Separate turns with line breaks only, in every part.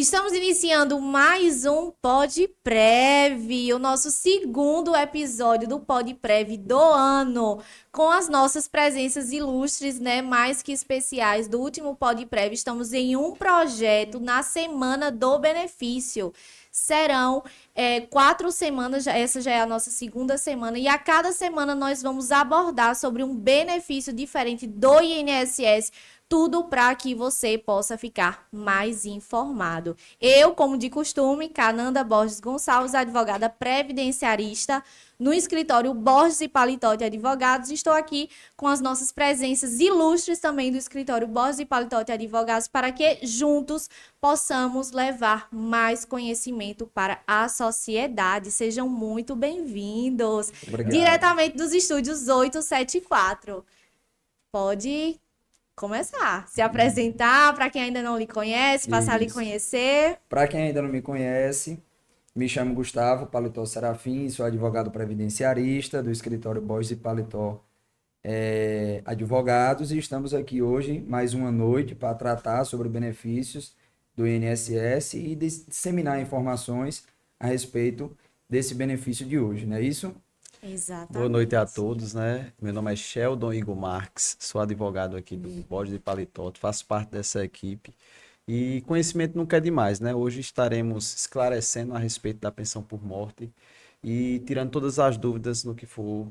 Estamos iniciando mais um PodPrev, o nosso segundo episódio do PodPrev do ano, com as nossas presenças ilustres, né, mais que especiais do último PodPrev. Estamos em um projeto na Semana do Benefício. Serão 4 semanas, essa já é a nossa segunda semana, e a cada semana nós vamos abordar sobre um benefício diferente do INSS, tudo para que você possa ficar mais informado. Eu, como de costume, Cananda Borges Gonçalves, advogada previdenciarista no escritório Borges e Palitotti Advogados, estou aqui com as nossas presenças ilustres também do escritório Borges e Palitotti Advogados para que juntos possamos levar mais conhecimento para a sociedade. Sejam muito bem-vindos.
Obrigado.
Diretamente dos estúdios 874. Pode começar, se apresentar para quem ainda não lhe conhece, passar a lhe conhecer.
Para quem ainda não me conhece, me chamo Gustavo Paletó Serafim, sou advogado previdenciarista do escritório Borges e Paletó Advogados, e estamos aqui hoje mais uma noite para tratar sobre benefícios do INSS e disseminar informações a respeito desse benefício de hoje, não é isso?
Exatamente.
Boa noite a todos, né? Meu nome é Sheldon Igor Marques, sou advogado aqui do Borges e Palitotti, faço parte dessa equipe. E conhecimento nunca é demais, né? Hoje estaremos esclarecendo a respeito da pensão por morte e tirando todas as dúvidas no que for,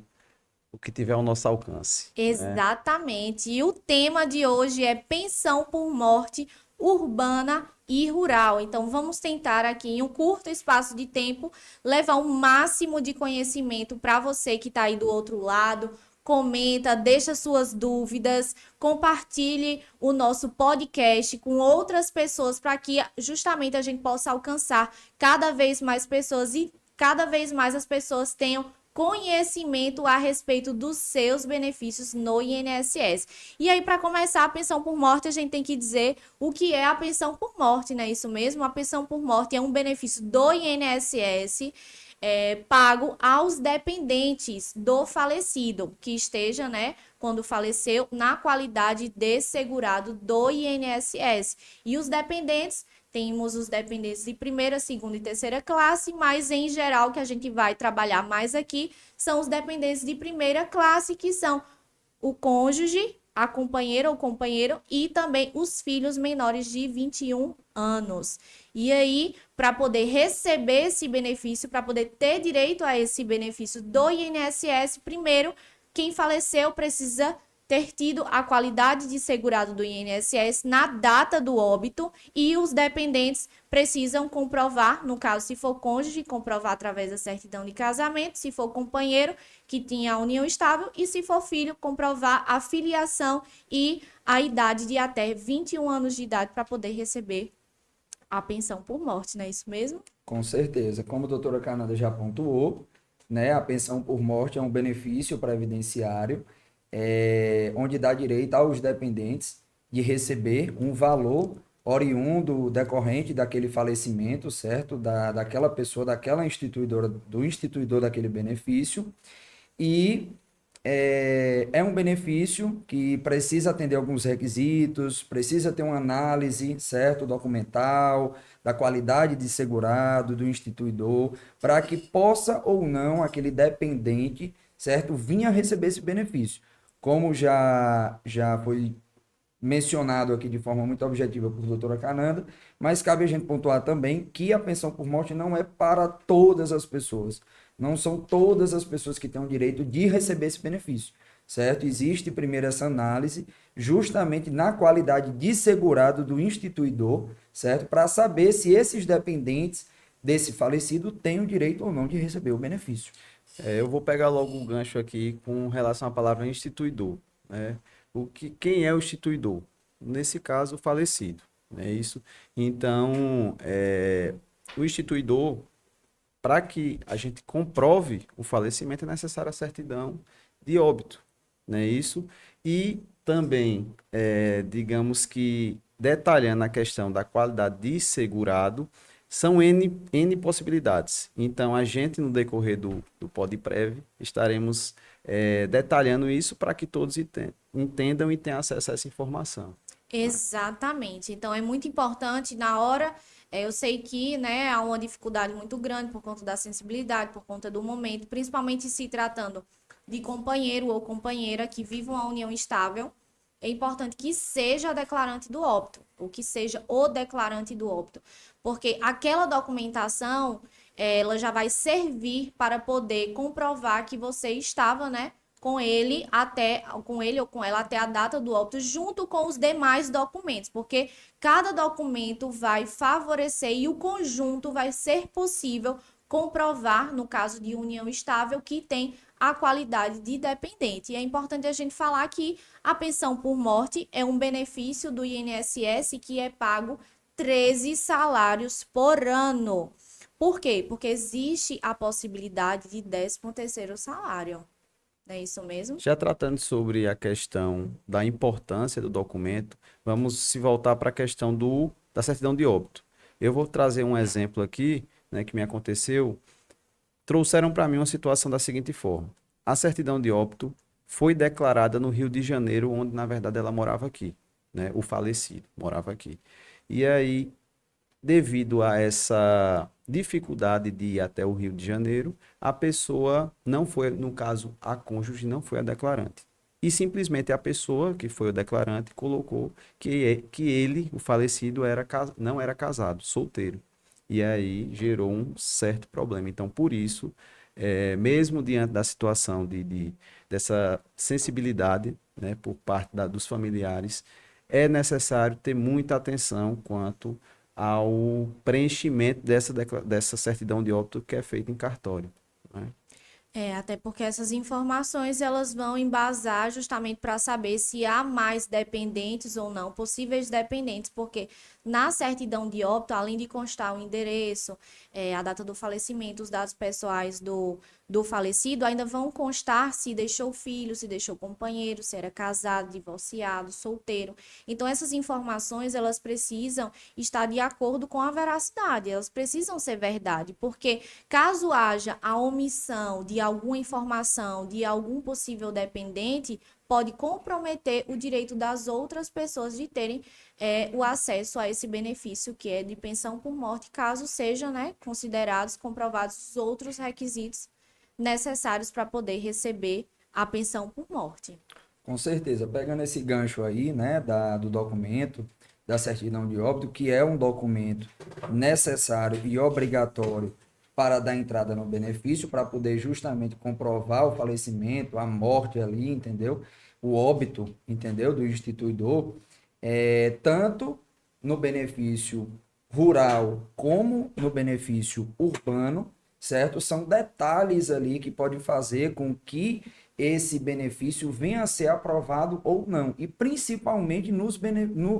o que tiver ao nosso alcance.
Exatamente. E o tema de hoje é pensão por morte urbana e rural. Então, vamos tentar aqui, em um curto espaço de tempo, levar o máximo de conhecimento para você que está aí do outro lado. Comenta, deixa suas dúvidas, compartilhe o nosso podcast com outras pessoas para que justamente a gente possa alcançar cada vez mais pessoas e cada vez mais as pessoas tenham conhecimento a respeito dos seus benefícios no INSS. E aí, para começar, a pensão por morte, a gente tem que dizer o que é a pensão por morte, né? Isso mesmo, a pensão por morte é um benefício do INSS pago aos dependentes do falecido, que esteja, né, quando faleceu, na qualidade de segurado do INSS. E os dependentes, temos os dependentes de primeira, segunda e terceira classe, mas em geral que a gente vai trabalhar mais aqui são os dependentes de primeira classe, que são o cônjuge, a companheira ou companheiro e também os filhos menores de 21 anos. E aí, para poder receber esse benefício, para poder ter direito a esse benefício do INSS, primeiro, quem faleceu precisa ter tido a qualidade de segurado do INSS na data do óbito, e os dependentes precisam comprovar, no caso, se for cônjuge, comprovar através da certidão de casamento, se for companheiro, que tinha a união estável, e se for filho, comprovar a filiação e a idade de até 21 anos de idade para poder receber a pensão por morte, não é isso mesmo?
Com certeza. Como a doutora Cananda já pontuou, né, a pensão por morte é um benefício previdenciário onde dá direito aos dependentes de receber um valor oriundo decorrente daquele falecimento, certo? Daquela pessoa, daquela instituidora, do instituidor daquele benefício. E é um benefício que precisa atender alguns requisitos, precisa ter uma análise, certo, documental, da qualidade de segurado, do instituidor, para que possa ou não aquele dependente, certo, vir a receber esse benefício. Como já foi mencionado aqui de forma muito objetiva por doutora Cananda, mas cabe a gente pontuar também que a pensão por morte não é para todas as pessoas. Não são todas as pessoas que têm o direito de receber esse benefício, certo? Existe primeiro essa análise justamente na qualidade de segurado do instituidor, certo? Para saber se esses dependentes desse falecido têm o direito ou não de receber o benefício.
Eu vou pegar logo o gancho aqui com relação à palavra instituidor, né? Quem é o instituidor? Nesse caso, o falecido, não é isso? Então, o instituidor, para que a gente comprove o falecimento, é necessária a certidão de óbito, não é isso? E também, digamos que, detalhando a questão da qualidade de segurado, são N possibilidades. Então, a gente, no decorrer do PodPrev, estaremos detalhando isso para que todos entendam e tenham acesso a essa informação.
Exatamente. Então, é muito importante na hora Eu sei que, né, há uma dificuldade muito grande por conta da sensibilidade, por conta do momento, principalmente se tratando de companheiro ou companheira que vivam a união estável. É importante que seja a declarante do óbito, ou que seja o declarante do óbito, porque aquela documentação, ela já vai servir para poder comprovar que você estava, né, com ele ou com ela até a data do óbito, junto com os demais documentos, porque cada documento vai favorecer e o conjunto vai ser possível comprovar, no caso de união estável, que tem a qualidade de dependente. E é importante a gente falar que a pensão por morte é um benefício do INSS que é pago 13 salários por ano. Por quê? Porque existe a possibilidade de 13º salário. É isso mesmo?
Já tratando sobre a questão da importância do documento, vamos se voltar para a questão da certidão de óbito. Eu vou trazer um exemplo aqui, né, que me aconteceu. Trouxeram para mim uma situação da seguinte forma: a certidão de óbito foi declarada no Rio de Janeiro, onde na verdade ela morava aqui, né? O falecido morava aqui. E aí, devido a essa dificuldade de ir até o Rio de Janeiro, a pessoa não foi, no caso, a cônjuge não foi a declarante. E simplesmente a pessoa que foi o declarante colocou que ele, o falecido, não era casado, solteiro. E aí gerou um certo problema. Então, por isso, mesmo diante da situação dessa sensibilidade, né, por parte dos familiares, é necessário ter muita atenção quanto ao preenchimento dessa certidão de óbito que é feita em cartório, né?
Até porque essas informações elas vão embasar justamente para saber se há mais dependentes ou não, possíveis dependentes, porque na certidão de óbito, além de constar o endereço, a data do falecimento, os dados pessoais do falecido, ainda vão constar se deixou filho, se deixou companheiro, se era casado, divorciado, solteiro. Então, essas informações, elas precisam estar de acordo com a veracidade, elas precisam ser verdade, porque caso haja a omissão de alguma informação de algum possível dependente, pode comprometer o direito das outras pessoas de terem o acesso a esse benefício que é de pensão por morte, caso sejam, né, considerados, comprovados os outros requisitos necessários para poder receber a pensão por morte.
Com certeza, pegando esse gancho aí, né, do documento, da certidão de óbito, que é um documento necessário e obrigatório para dar entrada no benefício, para poder justamente comprovar o falecimento, a morte ali, entendeu? O óbito, entendeu? Do instituidor, tanto no benefício rural como no benefício urbano, certo? São detalhes ali que podem fazer com que esse benefício venha a ser aprovado ou não, e principalmente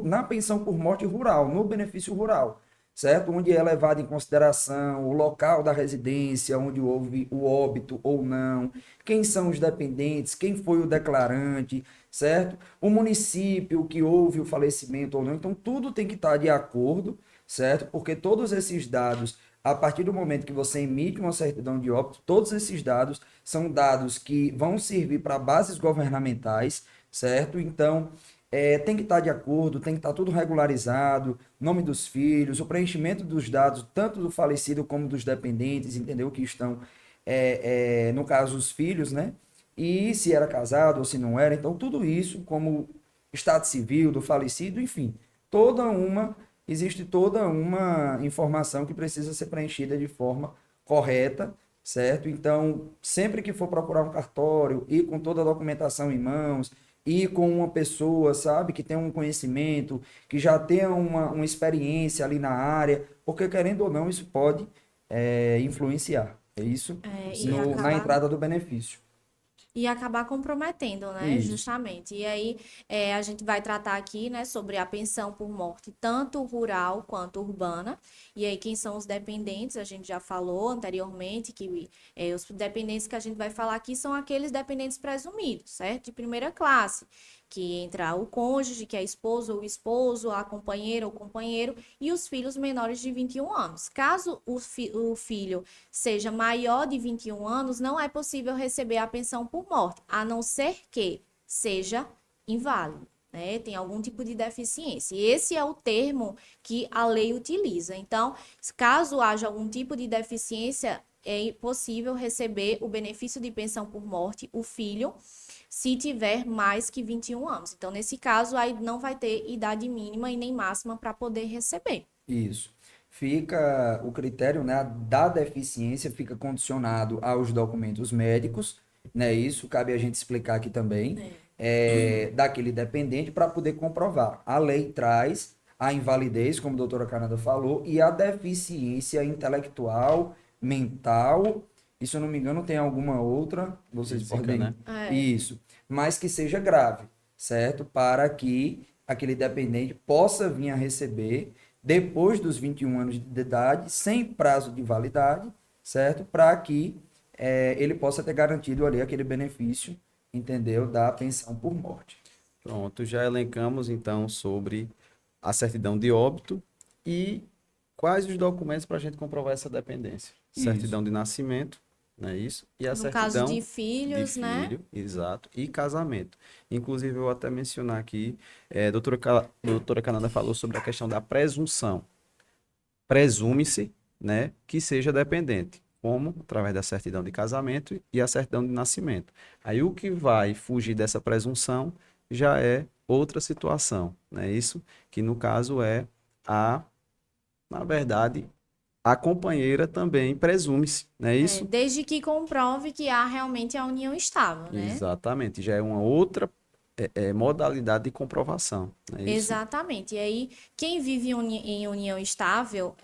na pensão por morte rural, no benefício rural, certo? Onde é levado em consideração o local da residência, onde houve o óbito ou não, quem são os dependentes, quem foi o declarante, certo? O município que houve o falecimento ou não. Então, tudo tem que estar de acordo, certo? Porque todos esses dados, a partir do momento que você emite uma certidão de óbito, todos esses dados são dados que vão servir para bases governamentais, certo? Então, tem que estar de acordo, tem que estar tudo regularizado, nome dos filhos, o preenchimento dos dados, tanto do falecido como dos dependentes, entendeu? Que estão, no caso, os filhos, né? E se era casado ou se não era. Então, tudo isso, como estado civil do falecido, enfim, existe toda uma informação que precisa ser preenchida de forma correta, certo? Então, sempre que for procurar um cartório, e com toda a documentação em mãos, e com uma pessoa, sabe, que tem um conhecimento, que já tenha uma experiência ali na área, porque querendo ou não, isso pode influenciar. É isso na entrada do benefício.
E acabar comprometendo, né?
Isso.
Justamente. E aí, a gente vai tratar aqui, né, sobre a pensão por morte, tanto rural quanto urbana. E aí, quem são os dependentes? A gente já falou anteriormente que os dependentes que a gente vai falar aqui são aqueles dependentes presumidos, certo? De primeira classe, que entra o cônjuge, que é a esposa ou o esposo, a companheira ou companheiro, e os filhos menores de 21 anos. Caso o filho seja maior de 21 anos, não é possível receber a pensão por morte, a não ser que seja inválido. né? Tem algum tipo de deficiência. E esse é o termo que a lei utiliza. Então, caso haja algum tipo de deficiência, é possível receber o benefício de pensão por morte, o filho, se tiver mais que 21 anos. Então, nesse caso, aí não vai ter idade mínima e nem máxima para poder receber.
Isso. Fica o critério, né, da deficiência fica condicionado aos documentos médicos, né? Isso cabe a gente explicar aqui também, daquele dependente para poder comprovar. A lei traz a invalidez, como a doutora Canada falou, e a deficiência intelectual, mental, e se eu não me engano tem alguma outra, vocês
Física,
podem...
né?
Isso, mas que seja grave, certo? Para que aquele dependente possa vir a receber depois dos 21 anos de idade, sem prazo de validade, certo? Para que ele possa ter garantido ali aquele benefício, entendeu? Da pensão por morte.
Pronto, já elencamos então sobre a certidão de óbito e quais os documentos para a gente comprovar essa dependência.
Isso.
Certidão de nascimento, não é isso? E a
No
certidão
caso de
de
filhos, né?
filho, exato, e casamento. Inclusive, eu vou até mencionar aqui, doutora Cananda falou sobre a questão da presunção. Presume-se, né, que seja dependente, como através da certidão de casamento e a certidão de nascimento. Aí o que vai fugir dessa presunção já é outra situação, né? Isso que no caso é na verdade, a companheira também presume-se, né? Isso?
Desde que comprove que há realmente a união estável, né?
Exatamente, já é uma outra modalidade de comprovação, né? Isso?
Exatamente. E aí, quem vive em união estável,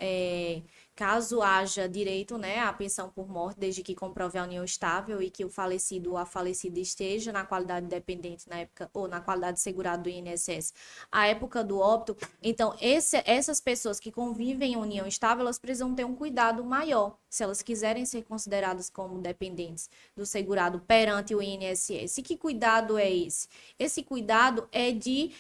caso haja direito, né, à pensão por morte, desde que comprove a união estável e que o falecido ou a falecida esteja na qualidade de dependente na época, ou na qualidade de segurado do INSS, à época do óbito, então essas pessoas que convivem em união estável, elas precisam ter um cuidado maior, se elas quiserem ser consideradas como dependentes do segurado perante o INSS. E que cuidado é esse? Esse cuidado é de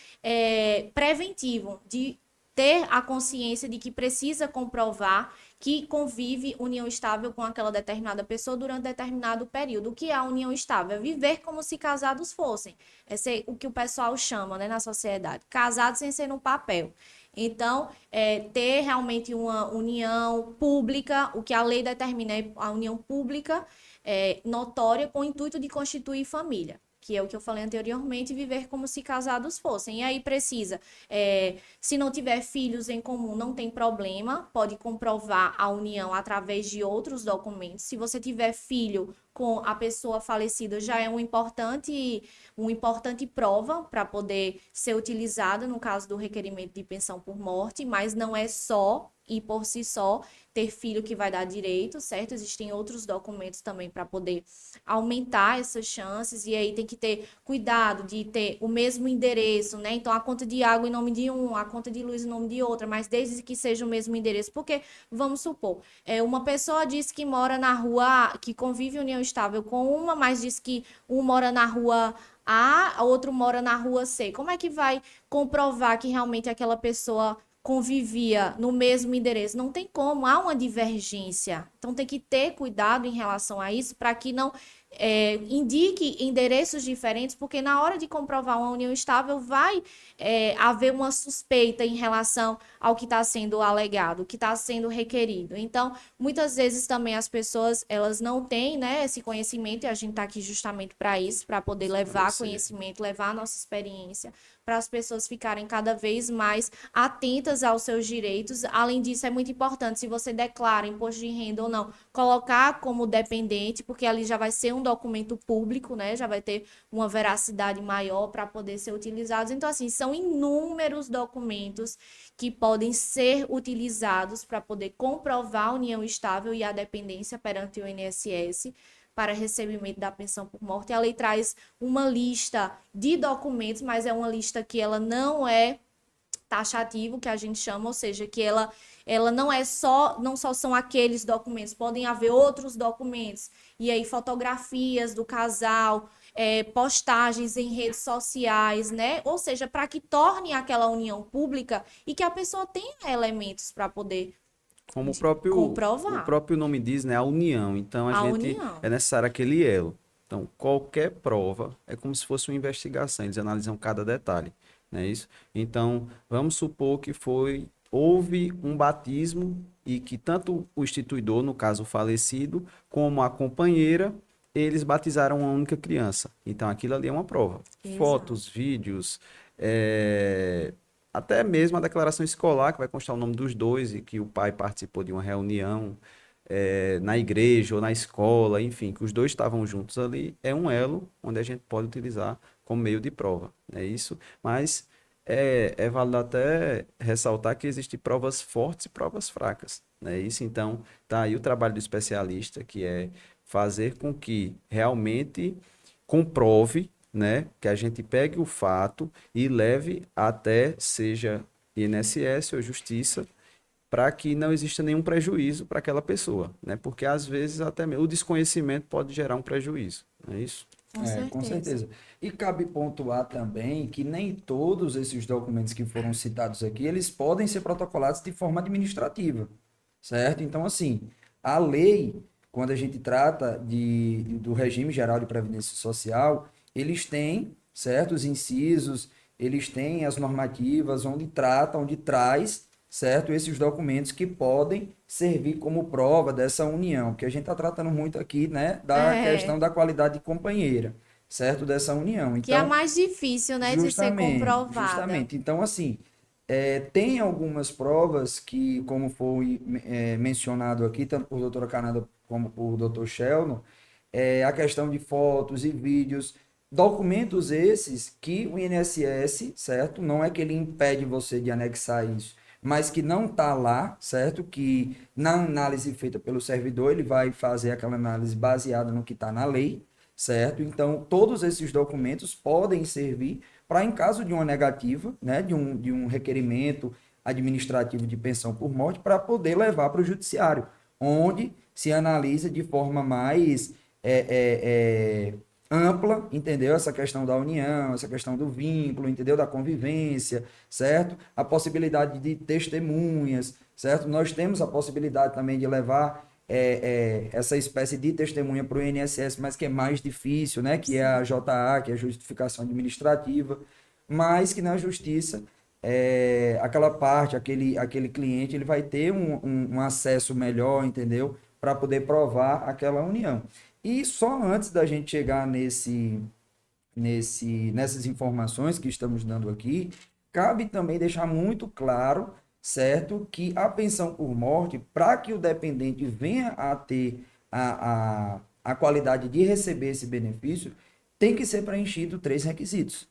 preventivo, de ter a consciência de que precisa comprovar que convive união estável com aquela determinada pessoa durante determinado período. O que é a união estável? É viver como se casados fossem. Esse é o que o pessoal chama, né, na sociedade. Casados sem ser no papel. Então, ter realmente uma união pública, o que a lei determina é a união pública notória com o intuito de constituir família, que é o que eu falei anteriormente, viver como se casados fossem. E aí precisa, se não tiver filhos em comum, não tem problema, pode comprovar a união através de outros documentos. Se você tiver filho com a pessoa falecida, já é uma importante prova para poder ser utilizada no caso do requerimento de pensão por morte, mas não é só e por si só ter filho que vai dar direito, certo? Existem outros documentos também para poder aumentar essas chances, e aí tem que ter cuidado de ter o mesmo endereço, né? Então a conta de água em nome de um, a conta de luz em nome de outra, mas desde que seja o mesmo endereço, porque vamos supor, uma pessoa diz que mora na rua, que convive em união estável com uma, mas diz que um mora na rua A, outro mora na rua C. Como é que vai comprovar que realmente aquela pessoa convivia no mesmo endereço? Não tem como, há uma divergência. Então tem que ter cuidado em relação a isso para que não indique endereços diferentes, porque na hora de comprovar uma união estável vai haver uma suspeita em relação ao que está sendo alegado, o que está sendo requerido. Então, muitas vezes também as pessoas elas não têm, né, esse conhecimento, e a gente está aqui justamente para isso, para poder levar conhecimento, levar a nossa experiência, para as pessoas ficarem cada vez mais atentas aos seus direitos. Além disso, é muito importante, se você declara imposto de renda ou não, colocar como dependente, porque ali já vai ser um documento público, né? Já vai ter uma veracidade maior para poder ser utilizados. Então, assim, são inúmeros documentos que podem ser utilizados para poder comprovar a união estável e a dependência perante o INSS para recebimento da pensão por morte. A lei traz uma lista de documentos, mas é uma lista que ela não é taxativo, que a gente chama, ou seja, que ela não só são aqueles documentos, podem haver outros documentos, e aí fotografias do casal, postagens em redes sociais, né? Ou seja, para que torne aquela união pública e que a pessoa tenha elementos para poder
Como
comprovar
o próprio nome diz, né? A união. Então,
a união.
é necessário aquele elo. Então, qualquer prova é como se fosse uma investigação. Eles analisam cada detalhe. não é isso? Então, vamos supor que houve um batismo e que tanto o instituidor, no caso o falecido, como a companheira, eles batizaram uma única criança. Então, aquilo ali é uma prova.
Exato.
Fotos, vídeos, até mesmo a declaração escolar, que vai constar o nome dos dois e que o pai participou de uma reunião na igreja ou na escola, enfim, que os dois estavam juntos ali, é um elo onde a gente pode utilizar como meio de prova, é isso. Mas é válido até ressaltar que existem provas fortes e provas fracas, né? Isso, então, tá aí o trabalho do especialista, que é fazer com que realmente comprove, né, que a gente pegue o fato e leve até seja INSS ou Justiça para que não exista nenhum prejuízo para aquela pessoa, né? Porque às vezes até mesmo o desconhecimento pode gerar um prejuízo, não é isso?
Com
Com
certeza.
certeza. E cabe pontuar também que nem todos esses documentos que foram citados aqui, eles podem ser protocolados de forma administrativa, certo? Então, assim, a lei, quando a gente trata do regime geral de previdência social, eles têm certos incisos, eles têm as normativas onde trata, onde traz, certo? Esses documentos que podem servir como prova dessa união, que a gente está tratando muito aqui, né, da questão
É,
da qualidade companheira, certo? Dessa união.
que é a
Então,
mais difícil, né, de ser
justamente,
comprovada.
justamente. Então, assim, tem algumas provas que, como foi mencionado aqui, tanto por doutora Canada como por doutor Sheldon, a questão de fotos e vídeos, documentos esses que o INSS, certo? Não é que ele impede você de anexar isso, mas que não está lá, certo? Que na análise feita pelo servidor, ele vai fazer aquela análise baseada no que está na lei, certo? Então, todos esses documentos podem servir para, em caso de uma negativa, né, de um requerimento administrativo de pensão por morte, para poder levar para o judiciário, onde se analisa de forma mais ampla, entendeu? Essa questão da união, essa questão do vínculo, entendeu? Da convivência, certo? A possibilidade de testemunhas, certo? Nós temos a possibilidade também de levar essa espécie de testemunha para o INSS, mas que é mais difícil, né? Que é a
Sim.
JA, que é a justificação administrativa, mas que na justiça aquela parte, aquele cliente, ele vai ter um acesso melhor, entendeu? Para poder provar aquela união. E só antes da gente chegar nessas informações que estamos dando aqui, cabe também deixar muito claro, certo, que a pensão por morte, para que o dependente venha a ter a qualidade de receber esse benefício, tem que ser preenchido três requisitos.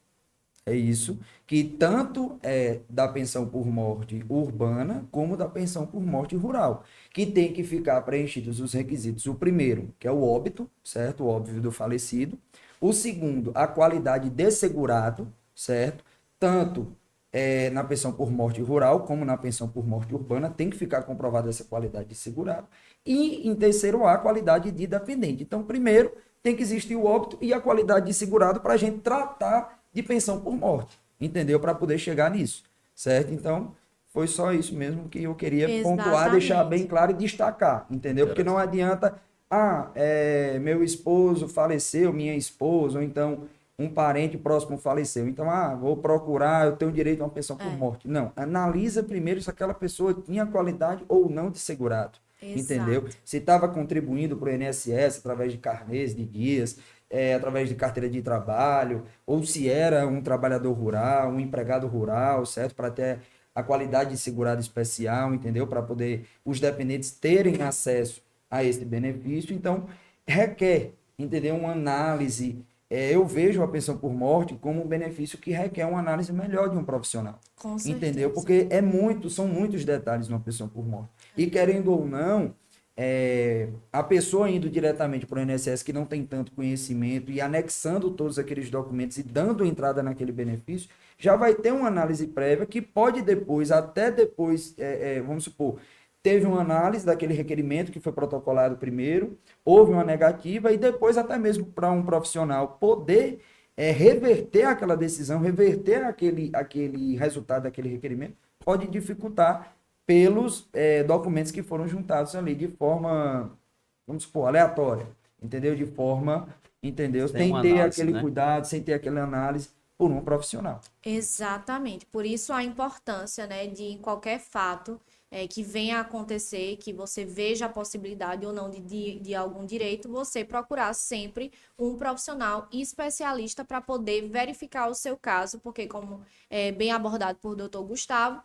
É isso, que tanto é da pensão por morte urbana, como da pensão por morte rural, que tem que ficar preenchidos os requisitos. O primeiro, que é o óbito, certo? O óbvio do falecido. O segundo, a qualidade de segurado, certo? Tanto na pensão por morte rural, como na pensão por morte urbana, tem que ficar comprovada essa qualidade de segurado. E, em terceiro, a qualidade de dependente. Então, primeiro, tem que existir o óbito e a qualidade de segurado para a gente tratar de pensão por morte, entendeu? Para poder chegar nisso, certo? Então, foi só isso mesmo que eu queria pontuar, deixar bem
Exatamente.
claro e destacar, entendeu? Porque não
Interessante.
adianta, meu esposo faleceu, minha esposa, ou então um parente próximo faleceu. Então, vou procurar, eu tenho direito a uma pensão por
É,
morte. Não, analisa primeiro se aquela pessoa tinha qualidade ou não de segurado. Entendeu?
exato.
Se estava contribuindo para o INSS através de carnês, de guias, através de carteira de trabalho, ou se era um trabalhador rural, um empregado rural, certo? Para ter a qualidade de segurado especial, entendeu? Para poder os dependentes terem acesso a esse benefício. Então, requer, entendeu? Uma análise. Eu vejo a pensão por morte como um benefício que requer uma análise melhor de um profissional.
Com
Entendeu?
certeza.
Porque são muitos detalhes numa pensão por morte. E querendo ou não, a pessoa indo diretamente para o INSS que não tem tanto conhecimento e anexando todos aqueles documentos e dando entrada naquele benefício, já vai ter uma análise prévia que pode depois, até depois, vamos supor, teve uma análise daquele requerimento que foi protocolado primeiro, houve uma negativa e depois até mesmo para um profissional poder reverter aquela decisão, reverter aquele resultado daquele requerimento, pode dificultar pelos documentos que foram juntados ali de forma, vamos supor, aleatória, entendeu? De forma, entendeu?
Sem
Sem
uma
ter
análise,
aquele
né?
cuidado, sem ter aquela análise, por um profissional.
Exatamente. Por isso a importância, né, de em qualquer fato que venha a acontecer, que você veja a possibilidade ou não de algum direito, você procurar sempre um profissional especialista para poder verificar o seu caso, porque como é bem abordado por doutor Gustavo,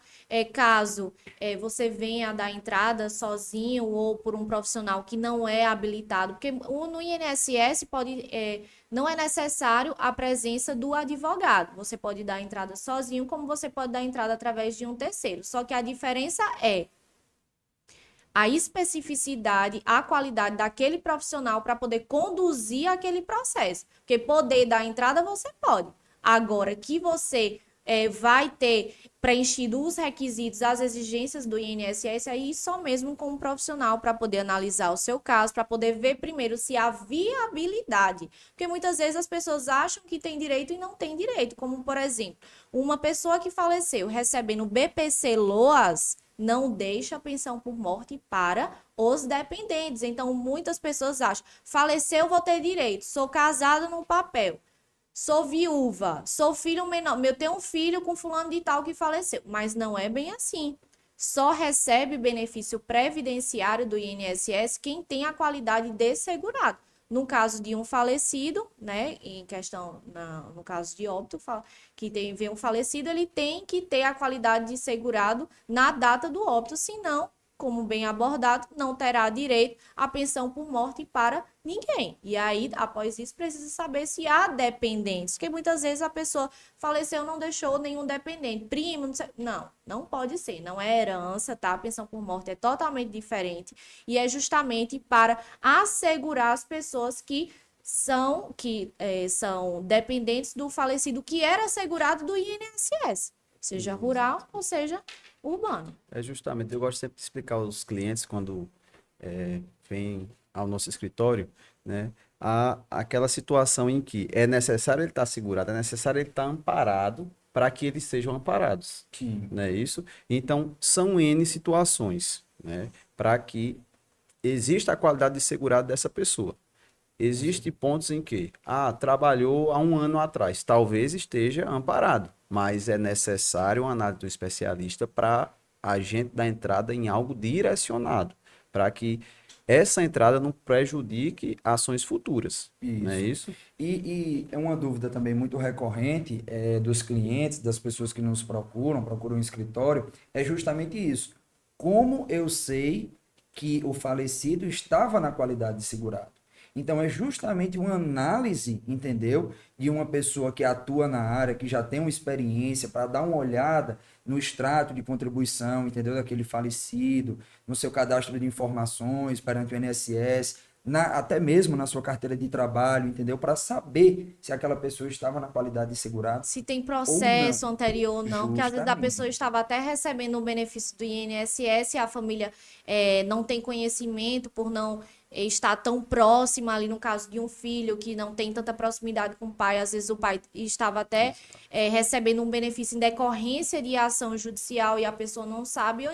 caso você venha a dar entrada sozinho ou por um profissional que não é habilitado, porque no INSS pode não é necessário a presença do advogado. Você pode dar entrada sozinho, como você pode dar entrada através de um terceiro. Só que a diferença é a especificidade, a qualidade daquele profissional para poder conduzir aquele processo. Porque poder dar entrada você pode. Agora que você vai ter preenchido os requisitos, as exigências do INSS, aí só mesmo com um profissional para poder analisar o seu caso, para poder ver primeiro se há viabilidade. Porque muitas vezes as pessoas acham que tem direito e não tem direito. Como, por exemplo, uma pessoa que faleceu recebendo BPC-LOAS, não deixa a pensão por morte para os dependentes. Então, muitas pessoas acham, faleceu, vou ter direito, sou casada no papel, sou viúva, sou filho menor, eu tenho um filho com fulano de tal que faleceu. Mas não é bem assim. Só recebe benefício previdenciário do INSS quem tem a qualidade de segurado. No caso de um falecido, né, em questão, no caso de óbito, que vem um falecido, ele tem que ter a qualidade de segurado na data do óbito, senão, como bem abordado, não terá direito à pensão por morte para ninguém. E aí, após isso, precisa saber se há dependentes, porque muitas vezes a pessoa faleceu, não deixou nenhum dependente, primo, não sei, não pode ser, não é herança, tá? A pensão por morte é totalmente diferente e é justamente para assegurar as pessoas que são dependentes do falecido que era segurado do INSS, seja rural ou seja urbano.
É justamente, eu gosto sempre de explicar aos clientes quando vêm ao nosso escritório, né, aquela situação em que é necessário ele estar segurado, é necessário ele estar amparado para que eles sejam amparados.
Sim.
Não é isso? Então, são N situações, né, para que exista a qualidade de segurado dessa pessoa. Existem pontos em que, trabalhou há um ano atrás, talvez esteja amparado, mas é necessário uma análise do especialista para a gente dar entrada em algo direcionado, para que essa entrada não prejudique ações futuras, não é isso?
E é uma dúvida também muito recorrente dos clientes, das pessoas que nos procuram um escritório, é justamente isso. Como eu sei que o falecido estava na qualidade de segurado? Então, é justamente uma análise, entendeu? De uma pessoa que atua na área, que já tem uma experiência, para dar uma olhada no extrato de contribuição, entendeu? Daquele falecido, no seu cadastro de informações perante o INSS, até mesmo na sua carteira de trabalho, entendeu? Para saber se aquela pessoa estava na qualidade de segurado.
Se tem processo anterior ou não, porque às vezes a
Justamente.
pessoa estava até recebendo um benefício do INSS e a família não tem conhecimento por não estar tão próxima ali no caso de um filho que não tem tanta proximidade com o pai, às vezes o pai estava até recebendo um benefício em decorrência de ação judicial e a pessoa não sabe,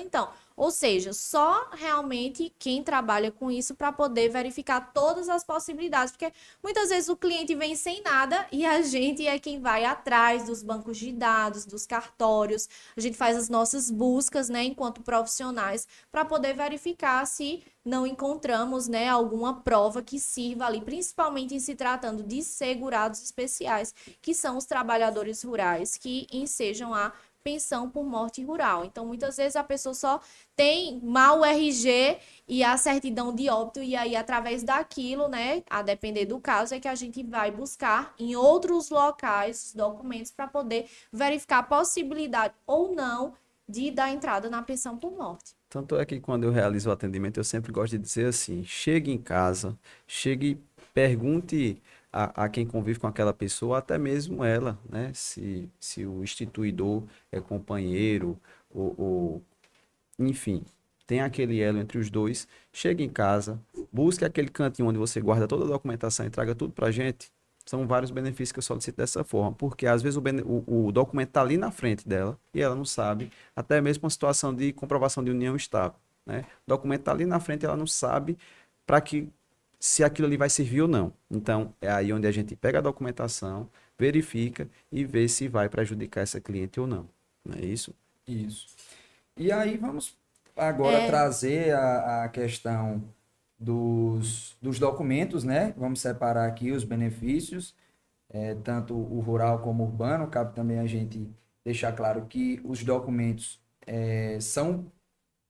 ou seja, só realmente quem trabalha com isso para poder verificar todas as possibilidades, porque muitas vezes o cliente vem sem nada e a gente é quem vai atrás dos bancos de dados, dos cartórios, a gente faz as nossas buscas, né, enquanto profissionais, para poder verificar se não encontramos, né, alguma prova que sirva ali, principalmente em se tratando de segurados especiais, que são os trabalhadores rurais que ensejam a pensão por morte rural. Então, muitas vezes a pessoa só tem mal o RG e a certidão de óbito, e aí, através daquilo, né, a depender do caso, é que a gente vai buscar em outros locais os documentos para poder verificar a possibilidade ou não de dar entrada na pensão por morte.
Tanto é que quando eu realizo o atendimento, eu sempre gosto de dizer assim: chegue em casa, chegue, pergunte a quem convive com aquela pessoa, até mesmo ela, né? Se o instituidor é companheiro, enfim, tem aquele elo entre os dois. Chegue em casa, busque aquele cantinho onde você guarda toda a documentação e traga tudo pra gente. São vários benefícios que eu solicito dessa forma, porque às vezes o documento está ali na frente dela e ela não sabe, até mesmo uma situação de comprovação de união estável, né? O documento está ali na frente e ela não sabe se aquilo ali vai servir ou não. Então, é aí onde a gente pega a documentação, verifica e vê se vai prejudicar essa cliente ou não. Não é isso?
Isso. E aí vamos agora trazer a questão dos documentos, né? Vamos separar aqui os benefícios, tanto o rural como o urbano. Cabe também a gente deixar claro que os documentos são,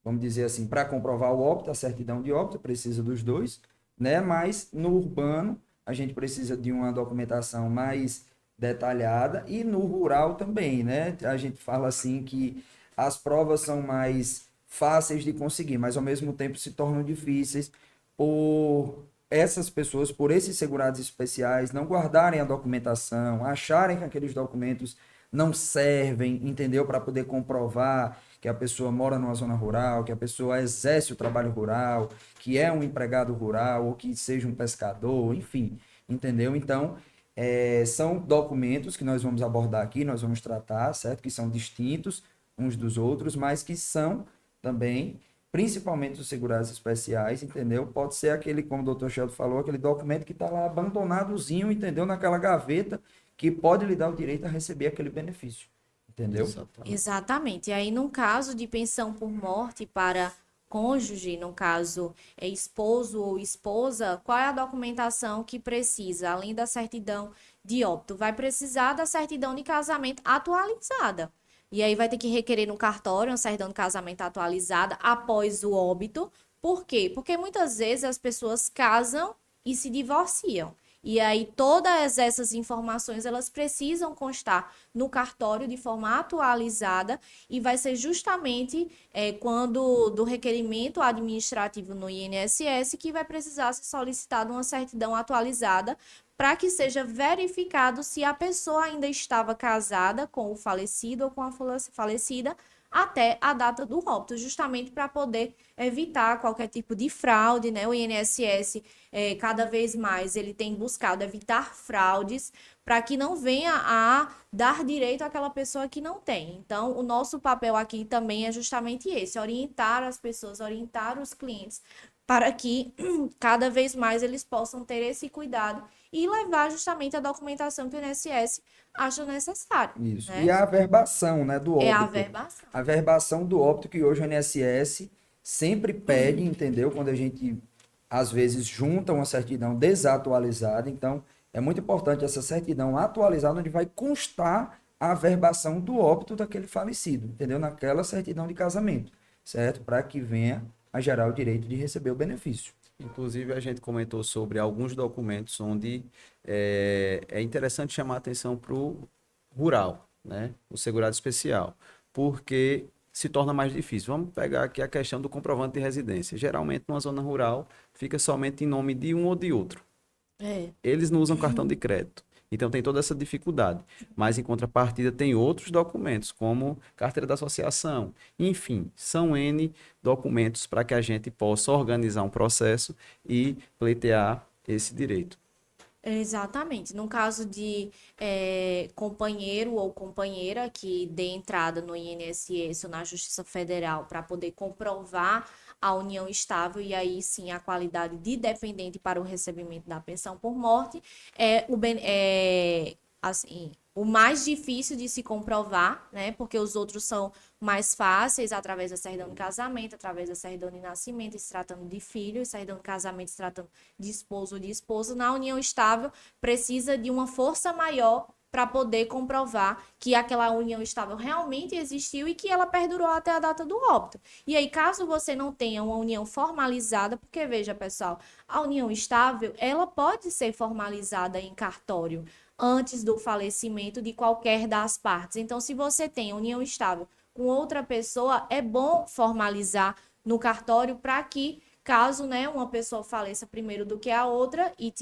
vamos dizer assim, para comprovar o óbito, a certidão de óbito, precisa dos dois, né? Mas no urbano a gente precisa de uma documentação mais detalhada e no rural também, né? A gente fala assim que as provas são mais fáceis de conseguir, mas ao mesmo tempo se tornam difíceis por essas pessoas, por esses segurados especiais, não guardarem a documentação, acharem que aqueles documentos não servem, entendeu? Para poder comprovar que a pessoa mora numa zona rural, que a pessoa exerce o trabalho rural, que é um empregado rural, ou que seja um pescador, enfim, entendeu? Então, são documentos que nós vamos abordar aqui, nós vamos tratar, certo? Que são distintos uns dos outros, mas que são também, principalmente os segurados especiais, entendeu? Pode ser aquele, como o doutor Sheldon falou, aquele documento que está lá abandonadozinho, entendeu? Naquela gaveta, que pode lhe dar o direito a receber aquele benefício, entendeu?
Exatamente. E aí, no caso de pensão por morte para cônjuge, no caso, esposo ou esposa, qual é a documentação que precisa, além da certidão de óbito? Vai precisar da certidão de casamento atualizada. E aí vai ter que requerer no cartório uma certidão de casamento atualizada após o óbito. Por quê? Porque muitas vezes as pessoas casam e se divorciam. E aí todas essas informações elas precisam constar no cartório de forma atualizada e vai ser justamente quando do requerimento administrativo no INSS que vai precisar ser solicitada uma certidão atualizada para que seja verificado se a pessoa ainda estava casada com o falecido ou com a falecida até a data do óbito, justamente para poder evitar qualquer tipo de fraude, né? O INSS, cada vez mais, ele tem buscado evitar fraudes para que não venha a dar direito àquela pessoa que não tem. Então, o nosso papel aqui também é justamente esse, orientar as pessoas, orientar os clientes, para que cada vez mais eles possam ter esse cuidado e levar justamente a documentação que o INSS acha necessário.
Isso.
Né?
E a averbação, né, do
É a
óbito.
averbação.
A averbação do óbito que hoje o INSS sempre pede, entendeu? Quando a gente, às vezes, junta uma certidão desatualizada. Então, é muito importante essa certidão atualizada, onde vai constar a averbação do óbito daquele falecido, entendeu? Naquela certidão de casamento, certo? Para que venha a gerar o direito de receber o benefício.
Inclusive, a gente comentou sobre alguns documentos onde é interessante chamar a atenção para o rural, né? O segurado especial, porque se torna mais difícil. Vamos pegar aqui a questão do comprovante de residência. Geralmente, numa zona rural, fica somente em nome de um ou de outro. Eles não usam cartão de crédito. Então tem toda essa dificuldade. Mas em contrapartida tem outros documentos, como carteira da associação. Enfim, são N documentos para que a gente possa organizar um processo e pleitear esse direito.
Exatamente. No caso de companheiro ou companheira que dê entrada no INSS ou na Justiça Federal para poder comprovar a união estável e aí sim a qualidade de dependente para o recebimento da pensão por morte assim, o mais difícil de se comprovar, né? Porque os outros são mais fáceis através da certidão de casamento, através da certidão de nascimento, se tratando de filho, e certidão de casamento se tratando de esposo ou de esposa. Na união estável, precisa de uma força maior para poder comprovar que aquela união estável realmente existiu e que ela perdurou até a data do óbito. E aí, caso você não tenha uma união formalizada, porque veja, pessoal, a união estável, ela pode ser formalizada em cartório antes do falecimento de qualquer das partes. Então, se você tem união estável com outra pessoa, é bom formalizar no cartório para que caso, né, uma pessoa faleça primeiro do que a outra e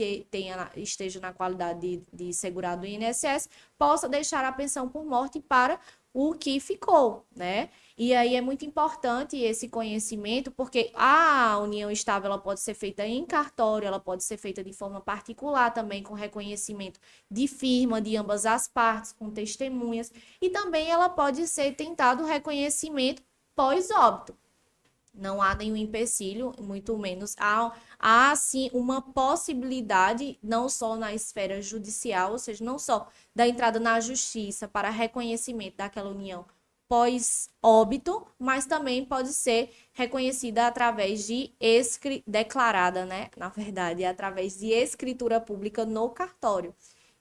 esteja na qualidade de segurado do INSS, possa deixar a pensão por morte para o que ficou, né? E aí é muito importante esse conhecimento, porque a união estável ela pode ser feita em cartório, ela pode ser feita de forma particular também, com reconhecimento de firma de ambas as partes, com testemunhas, e também ela pode ser tentado o reconhecimento pós-óbito. Não há nenhum empecilho, muito menos. Há sim uma possibilidade, não só na esfera judicial, ou seja, não só da entrada na justiça para reconhecimento daquela união pós-óbito, mas também pode ser reconhecida através de declarada, né? Na verdade, através de escritura pública no cartório.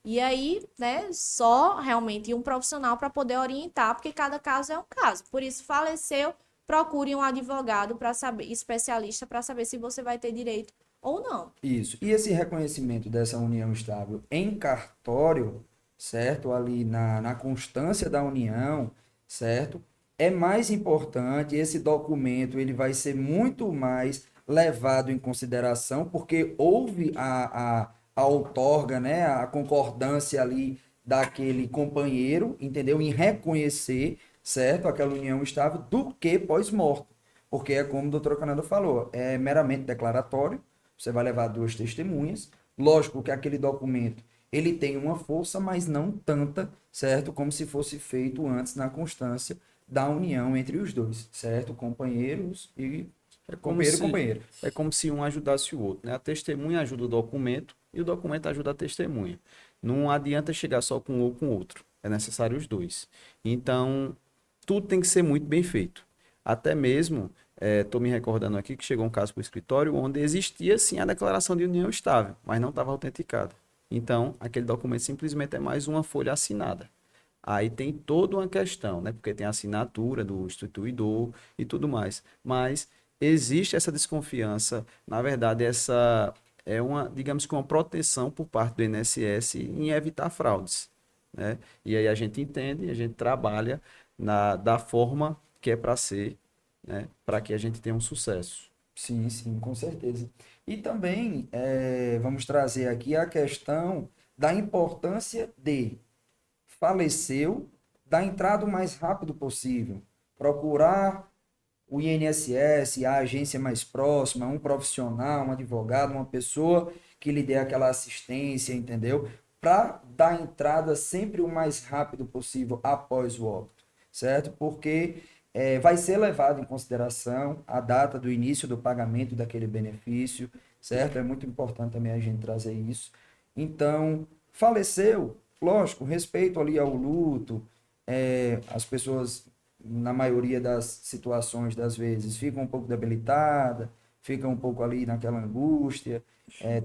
E aí, né, só realmente um profissional para poder orientar, porque cada caso é um caso. Por isso, faleceu, procure um advogado para saber, especialista para saber se você vai ter direito ou não.
Isso. E esse reconhecimento dessa união estável em cartório, certo? Ali na constância da união, certo? É mais importante, esse documento ele vai ser muito mais levado em consideração, porque houve a outorga, né? A concordância ali daquele companheiro, entendeu? Em reconhecer, certo? Aquela união estável do que pós-morte. Porque é como o doutor Canada falou, é meramente declaratório, você vai levar duas testemunhas. Lógico que aquele documento ele tem uma força, mas não tanta, certo? Como se fosse feito antes na constância da união entre os dois, certo? Companheiros e companheiro e companheiro.
É como se um ajudasse o outro, né? A testemunha ajuda o documento e o documento ajuda a testemunha. Não adianta chegar só com um ou com o outro. É necessário os dois. Então, tudo tem que ser muito bem feito. Até mesmo, estou me recordando aqui que chegou um caso para o escritório onde existia sim a declaração de união estável, mas não estava autenticada. Então, aquele documento simplesmente é mais uma folha assinada. Aí tem toda uma questão, né? Porque tem a assinatura do instituidor e tudo mais. Mas existe essa desconfiança, na verdade, essa é uma, digamos que uma proteção por parte do INSS em evitar fraudes, né? E aí a gente entende, a gente trabalha da forma que é para ser, né? Para que a gente tenha um sucesso.
Sim, sim, com certeza. E também vamos trazer aqui a questão da importância de faleceu, da entrada o mais rápido possível. Procurar o INSS, a agência mais próxima, um profissional, um advogado, uma pessoa que lhe dê aquela assistência, entendeu? Para dar entrada sempre o mais rápido possível após o óbito, certo? Porque vai ser levado em consideração a data do início do pagamento daquele benefício, certo? É muito importante também a gente trazer isso. Então, faleceu, lógico, respeito ali ao luto, as pessoas, na maioria das situações, das vezes, ficam um pouco debilitadas, ficam um pouco ali naquela angústia,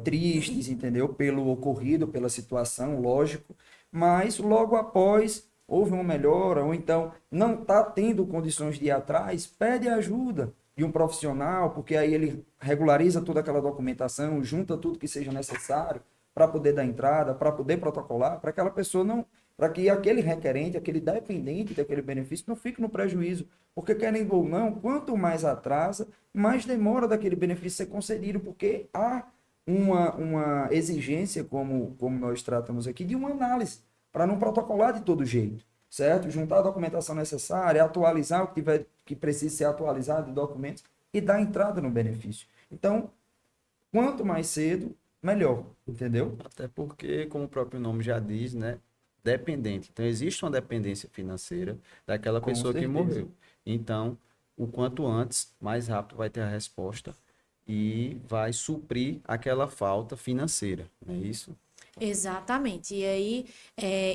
tristes, entendeu? Pelo ocorrido, pela situação, lógico, mas logo após houve uma melhora, ou então não está tendo condições de ir atrás, pede ajuda de um profissional, porque aí ele regulariza toda aquela documentação, junta tudo que seja necessário para poder dar entrada, para poder protocolar, para aquela pessoa não, para que aquele requerente, aquele dependente daquele benefício não fique no prejuízo, porque querendo ou não, quanto mais atrasa, mais demora daquele benefício ser concedido, porque há uma exigência, como nós tratamos aqui, de uma análise, para não protocolar de todo jeito, certo? Juntar a documentação necessária, atualizar o que tiver que precisa ser atualizado de documentos e dar entrada no benefício. Então, quanto mais cedo, melhor, entendeu?
Até porque, como o próprio nome já diz, né? Dependente. Então, existe uma dependência financeira daquela
Com
pessoa que
certeza.
morreu. Então, o quanto antes, mais rápido vai ter a resposta e vai suprir aquela falta financeira, não é isso?
Exatamente. E aí,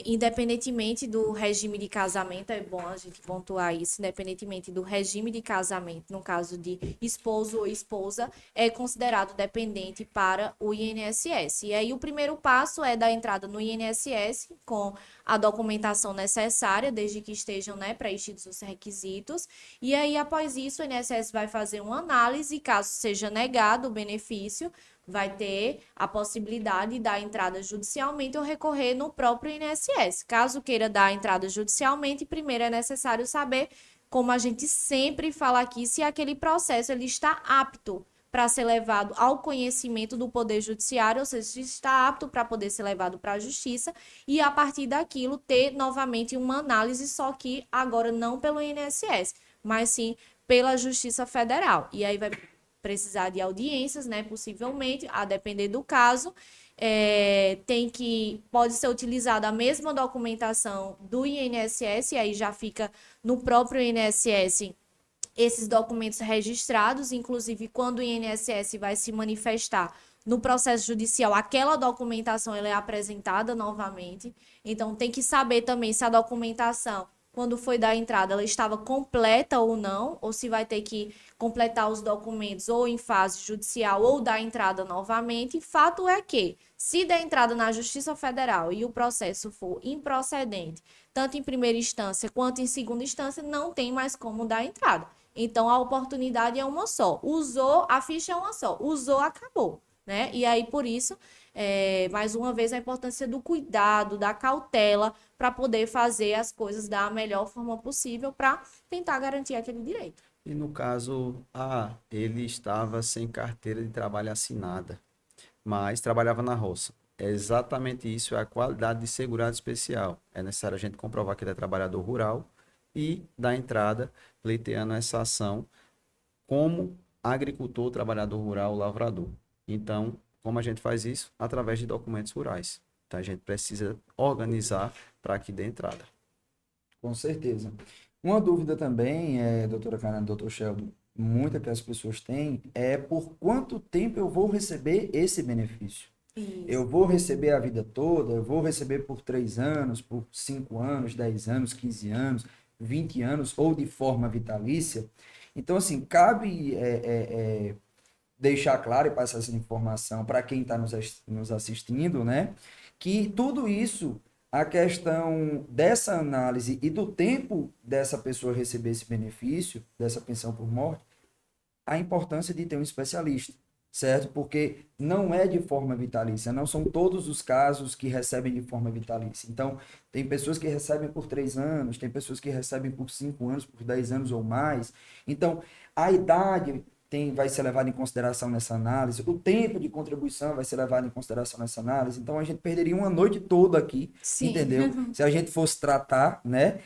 independentemente do regime de casamento, é bom a gente pontuar isso, independentemente do regime de casamento, no caso de esposo ou esposa, é considerado dependente para o INSS. E aí, o primeiro passo é dar entrada no INSS com a documentação necessária, desde que estejam, né, preenchidos os requisitos. E aí, após isso, o INSS vai fazer uma análise, caso seja negado o benefício, vai ter a possibilidade de dar entrada judicialmente ou recorrer no próprio INSS. Caso queira dar entrada judicialmente, primeiro é necessário saber, como a gente sempre fala aqui, se aquele processo ele está apto para ser levado ao conhecimento do Poder Judiciário, ou seja, se está apto para poder ser levado para a Justiça e, a partir daquilo, ter novamente uma análise, só que agora não pelo INSS, mas sim pela Justiça Federal. E aí vai precisar de audiências, né? Possivelmente, a depender do caso. Pode ser utilizada a mesma documentação do INSS, e aí já fica no próprio INSS esses documentos registrados, inclusive quando o INSS vai se manifestar no processo judicial, aquela documentação ela é apresentada novamente. Então, tem que saber também se a documentação, quando foi dar entrada, ela estava completa ou não, ou se vai ter que completar os documentos ou em fase judicial ou dar entrada novamente. Fato é que, se der entrada na Justiça Federal e o processo for improcedente, tanto em primeira instância quanto em segunda instância, não tem mais como dar entrada. Então, a oportunidade é uma só. Usou, a ficha é uma só. Usou, acabou. Né? E aí, por isso, mais uma vez, a importância do cuidado, da cautela, para poder fazer as coisas da melhor forma possível para tentar garantir aquele direito.
E no caso, ele estava sem carteira de trabalho assinada, mas trabalhava na roça. É exatamente isso, é a qualidade de segurado especial. É necessário a gente comprovar que ele é trabalhador rural e dar entrada, pleiteando essa ação como agricultor, trabalhador rural, lavrador. Então, como a gente faz isso? Através de documentos rurais. Então, a gente precisa organizar para que dê entrada.
Com certeza. Uma dúvida também, doutora Karen, doutor Sheldon, muita que as pessoas têm, é por quanto tempo eu vou receber esse benefício?
Isso.
Eu vou receber a vida toda? Eu vou receber por 3 anos, por 5 anos, 10 anos, 15 anos, 20 anos, ou de forma vitalícia? Então, assim, cabe deixar claro e passar essa informação para quem está nos assistindo, né? Que tudo isso, a questão dessa análise e do tempo dessa pessoa receber esse benefício, dessa pensão por morte, a importância de ter um especialista, certo? Porque não é de forma vitalícia, não são todos os casos que recebem de forma vitalícia. Então, tem pessoas que recebem por 3 anos, tem pessoas que recebem por 5 anos, por 10 anos ou mais. Então, a idade vai ser levado em consideração nessa análise, o tempo de contribuição vai ser levado em consideração nessa análise, então a gente perderia uma noite toda aqui,
Sim.
entendeu? Se a gente fosse tratar, né,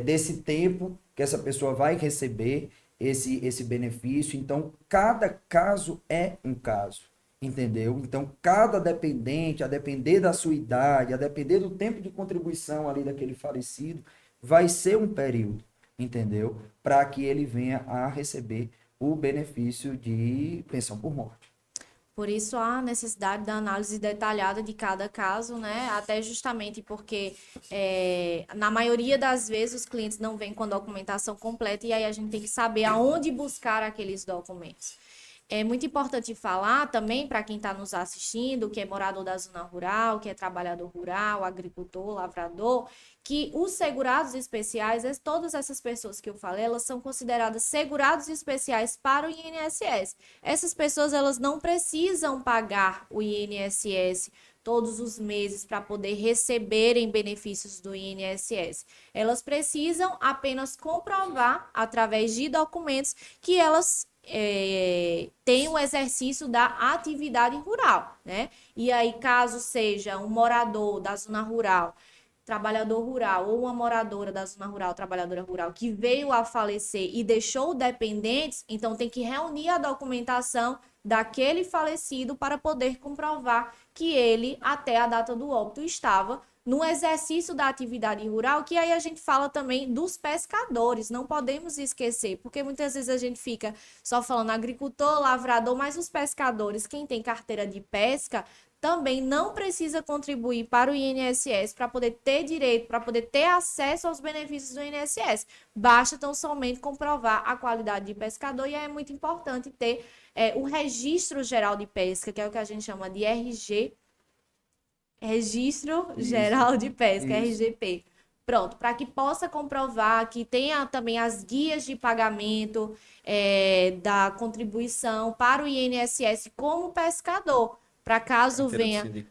desse tempo que essa pessoa vai receber esse benefício, então cada caso é um caso, entendeu? Então cada dependente, a depender da sua idade, a depender do tempo de contribuição ali daquele falecido, vai ser um período, entendeu? Para que ele venha a receber o benefício de pensão por morte.
Por isso a necessidade da análise detalhada de cada caso, né? Até justamente porque na maioria das vezes os clientes não vêm com a documentação completa e aí a gente tem que saber aonde buscar aqueles documentos. É muito importante falar também para quem está nos assistindo, que é morador da zona rural, que é trabalhador rural, agricultor, lavrador, que os segurados especiais, todas essas pessoas que eu falei, elas são consideradas segurados especiais para o INSS. Essas pessoas, elas não precisam pagar o INSS todos os meses para poder receberem benefícios do INSS. Elas precisam apenas comprovar, através de documentos, que elas tem o exercício da atividade rural, né? E aí, caso seja um morador da zona rural, trabalhador rural, ou uma moradora da zona rural, trabalhadora rural, que veio a falecer e deixou dependentes, então tem que reunir a documentação daquele falecido para poder comprovar que ele, até a data do óbito, estava no exercício da atividade rural, que aí a gente fala também dos pescadores, não podemos esquecer, porque muitas vezes a gente fica só falando agricultor, lavrador, mas os pescadores, quem tem carteira de pesca, também não precisa contribuir para o INSS para poder ter direito, para poder ter acesso aos benefícios do INSS. Basta tão somente comprovar a qualidade de pescador e aí é muito importante ter o Registro Geral de Pesca, que é o que a gente chama de RG, Registro Geral de Pesca, RGP. Pronto, para que possa comprovar que tenha também as guias de pagamento da contribuição para o INSS como pescador, para caso venha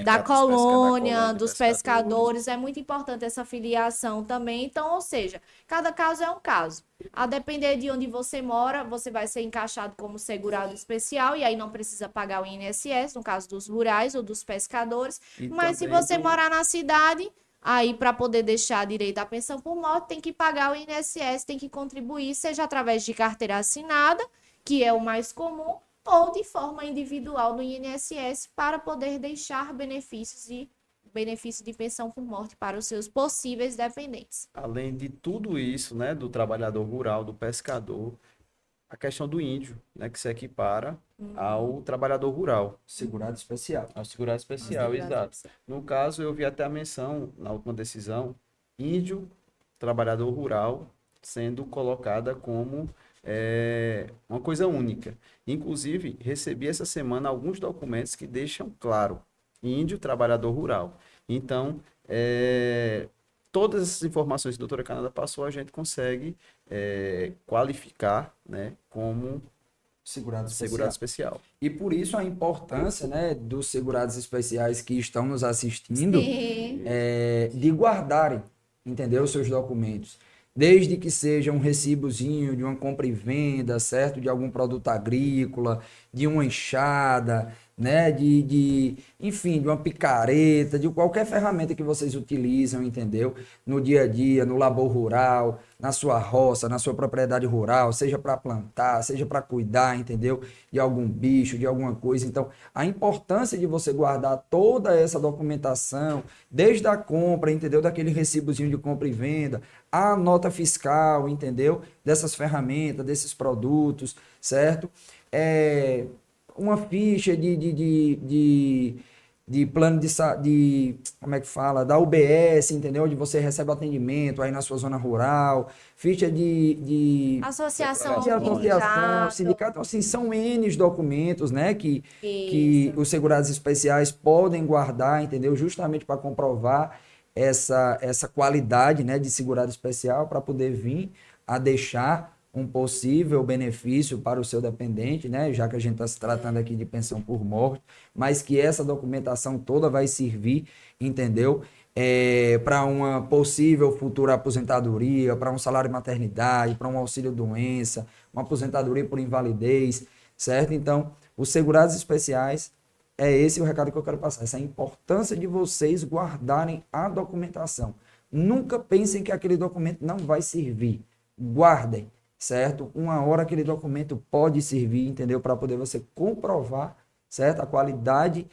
da colônia, dos pescadores, é muito importante essa filiação também. Então, ou seja, cada caso é um caso. A depender de onde você mora, você vai ser encaixado como segurado especial e aí não precisa pagar o INSS, no caso dos rurais ou dos pescadores. Mas se você morar na cidade, aí para poder deixar direito à pensão por morte, tem que pagar o INSS, tem que contribuir, seja através de carteira assinada, que é o mais comum, ou de forma individual no INSS para poder deixar benefícios e benefício de pensão por morte para os seus possíveis dependentes.
Além de tudo isso, né, do trabalhador rural, do pescador, a questão do índio, né, que se equipara ao trabalhador rural,
Segurado especial.
ao segurado especial,
segurado
exato.
especial.
No caso, eu vi até a menção na última decisão, índio, trabalhador rural, sendo colocada como uma coisa única. Inclusive, recebi essa semana alguns documentos que deixam claro, índio, trabalhador rural. Então, todas essas informações que a doutora Canada passou, a gente consegue qualificar, né, como
Segurado especial.
segurado especial.
E por isso a importância, né, dos segurados especiais que estão nos assistindo
Sim.
de guardarem, entendeu, os seus documentos. Desde que seja um recibozinho de uma compra e venda, certo? De algum produto agrícola, de uma enxada, né? Enfim, de uma picareta, de qualquer ferramenta que vocês utilizam, entendeu? No dia a dia, no labor rural, na sua roça, na sua propriedade rural, seja para plantar, seja para cuidar, entendeu? De algum bicho, de alguma coisa. Então, a importância de você guardar toda essa documentação, desde a compra, entendeu? Daquele recibozinho de compra e venda, a nota fiscal, entendeu? Dessas ferramentas, desses produtos, certo? Uma ficha de plano como é que fala? Da UBS, entendeu? Onde você recebe atendimento aí na sua zona rural, ficha
Associação
de associação, sindicato, então, assim, são N documentos, né, que
Isso.
os segurados especiais podem guardar, entendeu? Justamente para comprovar essa qualidade, né, de segurado especial, para poder vir a deixar um possível benefício para o seu dependente, né, já que a gente está se tratando aqui de pensão por morte, mas que essa documentação toda vai servir, entendeu? Para uma possível futura aposentadoria, para um salário de maternidade, para um auxílio-doença, uma aposentadoria por invalidez, certo? Então, os segurados especiais, é esse o recado que eu quero passar, essa importância de vocês guardarem a documentação. Nunca pensem que aquele documento não vai servir. Guardem, certo? Uma hora aquele documento pode servir, entendeu? Para poder você comprovar, certo? A qualidade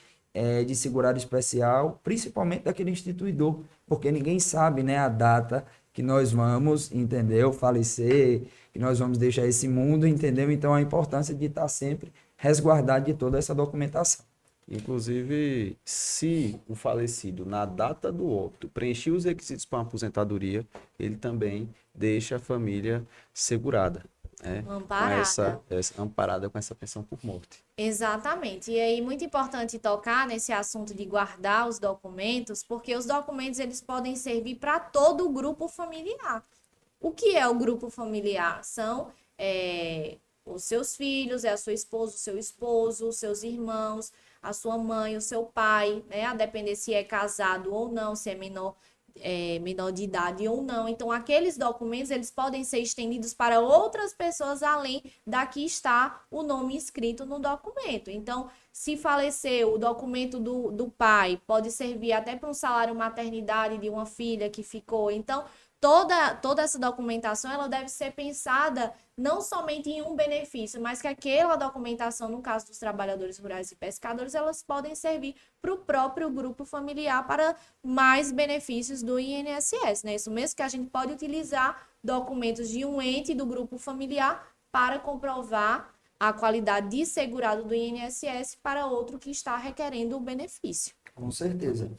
de segurado especial, principalmente daquele instituidor, porque ninguém sabe, né, a data que nós vamos, entendeu? Falecer, que nós vamos deixar esse mundo, entendeu? Então, a importância de estar sempre resguardado de toda essa documentação.
Inclusive, se o falecido, na data do óbito, preencher os requisitos para uma aposentadoria, ele também deixa a família segurada, né?
Amparada.
Amparada com essa pensão por morte.
Exatamente. E aí, muito importante tocar nesse assunto de guardar os documentos, porque os documentos eles podem servir para todo o grupo familiar. O que é o grupo familiar? São os seus filhos, é a sua esposa, o seu esposo, os seus irmãos, a sua mãe, o seu pai, né? A depender se é casado ou não, se é menor de idade ou não. Então, aqueles documentos, eles podem ser estendidos para outras pessoas, além da que está o nome escrito no documento. Então, se faleceu, o documento do pai pode servir até para um salário maternidade de uma filha que ficou. Então, toda essa documentação, ela deve ser pensada não somente em um benefício, mas que aquela documentação, no caso dos trabalhadores rurais e pescadores, elas podem servir para o próprio grupo familiar para mais benefícios do INSS, né? Isso mesmo que a gente pode utilizar documentos de um ente do grupo familiar para comprovar a qualidade de segurado do INSS para outro que está requerendo o benefício.
Com certeza.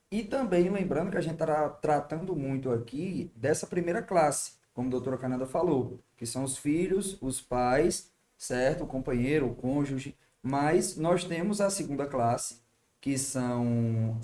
E também lembrando que a gente está tratando muito aqui dessa primeira classe, como a doutora Canada falou, que são os filhos, os pais, certo? O companheiro, o cônjuge, mas nós temos a segunda classe, que são,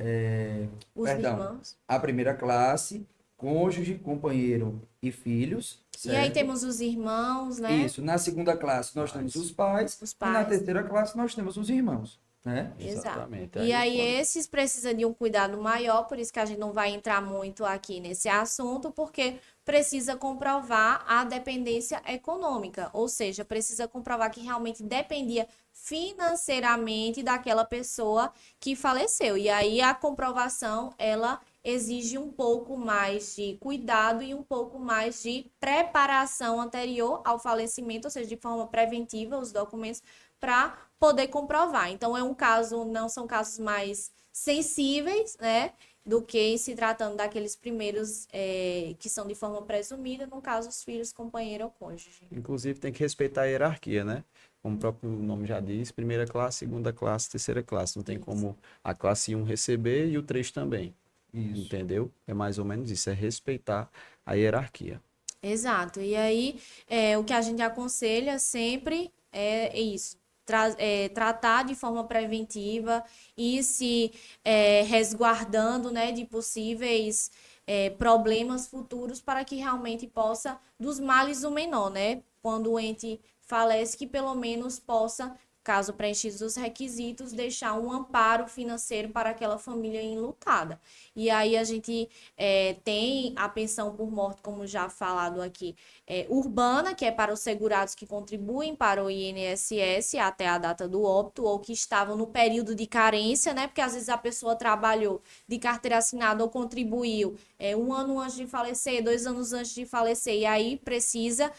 Os irmãos.
a primeira classe, cônjuge, companheiro e filhos, certo?
E aí temos os irmãos, né?
Isso, na segunda classe nós temos os pais,
Os
e na
pais.
terceira classe nós temos os irmãos, né?
Exato.
Exatamente.
E aí
quando-
esses precisam de um cuidado maior, por isso que a gente não vai entrar muito aqui nesse assunto, porque precisa comprovar a dependência econômica, ou seja, precisa comprovar que realmente dependia financeiramente daquela pessoa que faleceu. E aí a comprovação, ela exige um pouco mais de cuidado e um pouco mais de preparação anterior ao falecimento, ou seja, de forma preventiva, os documentos para poder comprovar. Então, não são casos mais sensíveis, né? do que em se tratando daqueles primeiros que são de forma presumida, no caso, os filhos, companheiro ou cônjuge.
Inclusive, tem que respeitar a hierarquia, né? Como o próprio nome já diz, primeira classe, segunda classe, terceira classe. Não tem
Isso.
como a classe 1 receber e o 3 também.
Isso.
Entendeu? É mais ou menos isso, é respeitar a hierarquia.
Exato. E aí, o que a gente aconselha sempre é isso. Tratar de forma preventiva e se resguardando, né, de possíveis problemas futuros para que realmente possa, dos males o menor, né? Quando o ente falece, que pelo menos possa, caso preenchidos os requisitos, deixar um amparo financeiro para aquela família enlutada. E aí a gente tem a pensão por morte, como já falado aqui, urbana, que é para os segurados que contribuem para o INSS até a data do óbito, ou que estavam no período de carência, né? Porque às vezes a pessoa trabalhou de carteira assinada ou contribuiu um ano antes de falecer, 2 anos antes de falecer, e aí precisa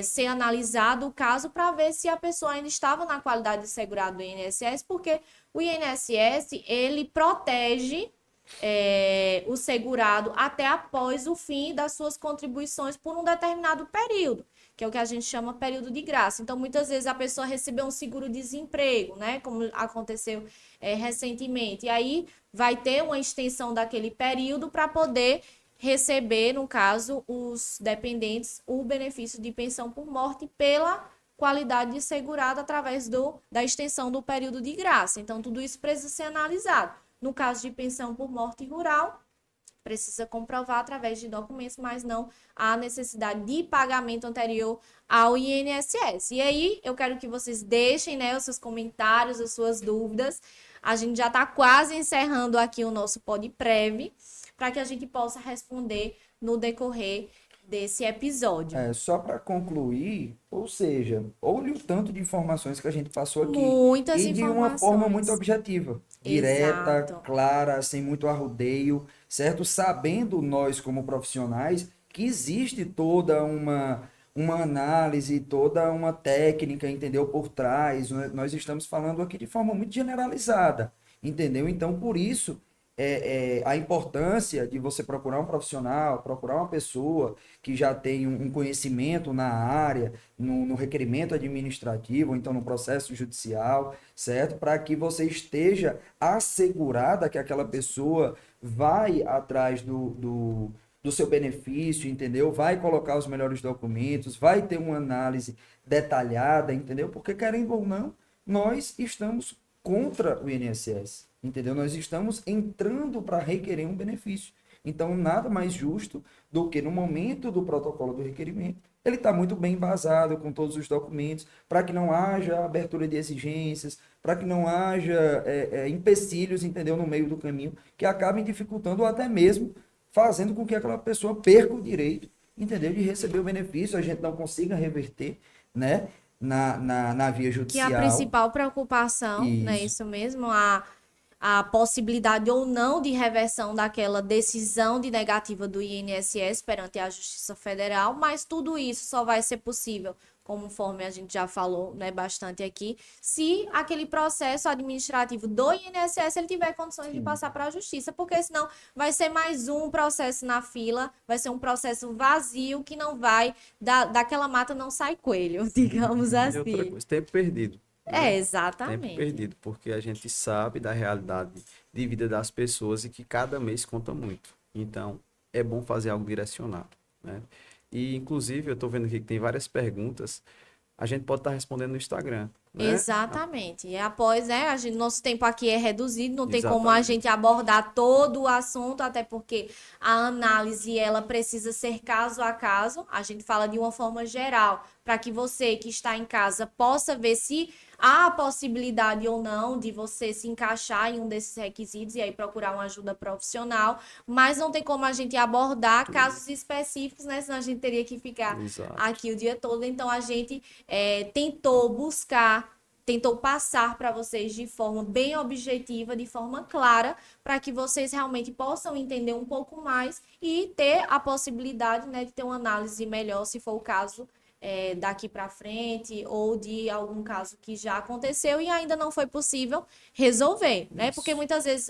ser analisado o caso para ver se a pessoa ainda estava na qualidade de segurado do INSS, porque o INSS, ele protege o segurado até após o fim das suas contribuições por um determinado período, que é o que a gente chama período de graça. Então, muitas vezes a pessoa recebeu um seguro-desemprego, né, como aconteceu recentemente, e aí vai ter uma extensão daquele período para poder receber, no caso, os dependentes, o benefício de pensão por morte pela qualidade de segurado através da extensão do período de graça. Então, tudo isso precisa ser analisado. No caso de pensão por morte rural, precisa comprovar através de documentos, mas não há necessidade de pagamento anterior ao INSS. E aí, eu quero que vocês deixem, né, os seus comentários, as suas dúvidas. A gente já está quase encerrando aqui o nosso PodPrev, para que a gente possa responder no decorrer desse episódio.
Só para concluir, ou seja, olhe o tanto de informações que a gente passou aqui.
Muitas
E de uma forma muito
informações.
objetiva, direta,
Exato.
clara, sem muito arrodeio, certo? Sabendo nós, como profissionais, que existe toda uma análise, toda uma técnica, entendeu? Por trás. Nós estamos falando aqui de forma muito generalizada, entendeu? Então, por isso, a importância de você procurar um profissional, procurar uma pessoa que já tem um conhecimento na área, no requerimento administrativo, ou então no processo judicial, certo? Para que você esteja assegurada que aquela pessoa vai atrás do seu benefício, entendeu? Vai colocar os melhores documentos, vai ter uma análise detalhada, entendeu? Porque, querendo ou não, nós estamos contra o INSS, entendeu? Nós estamos entrando para requerer um benefício. Então, nada mais justo do que no momento do protocolo do requerimento, ele está muito bem embasado com todos os documentos, para que não haja abertura de exigências, para que não haja empecilhos, entendeu, no meio do caminho, que acabem dificultando ou até mesmo fazendo com que aquela pessoa perca o direito, entendeu, de receber o benefício, a gente não consiga reverter, né, na via judicial.
Que é a principal preocupação, né? Isso mesmo, a possibilidade ou não de reversão daquela decisão de negativa do INSS perante a Justiça Federal, mas tudo isso só vai ser possível, conforme a gente já falou, né, bastante aqui, se aquele processo administrativo do INSS ele tiver condições de passar para a Justiça, porque senão vai ser mais um processo na fila, vai ser um processo vazio que não vai, daquela mata não sai coelho, digamos
E
assim.
outra coisa, tempo perdido. Tempo
Exatamente.
perdido, porque a gente sabe da realidade de vida das pessoas e que cada mês conta muito. Então, é bom fazer algo direcionado, né? E, inclusive, eu estou vendo aqui que tem várias perguntas. A gente pode estar respondendo no Instagram, né?
Exatamente. E após, nosso tempo aqui é reduzido, não tem como a
Exatamente.
gente abordar todo o assunto, até porque a análise ela precisa ser caso a caso. A gente fala de uma forma geral, para que você que está em casa possa ver se há a possibilidade ou não de você se encaixar em um desses requisitos e aí procurar uma ajuda profissional, mas não tem como a gente abordar casos específicos, né? Senão a gente teria que ficar
Exato.
aqui o dia todo. Então a gente tentou passar para vocês de forma bem objetiva, de forma clara, para que vocês realmente possam entender um pouco mais e ter a possibilidade, né, de ter uma análise melhor, se for o caso, daqui para frente, ou de algum caso que já aconteceu e ainda não foi possível resolver, né? Porque muitas vezes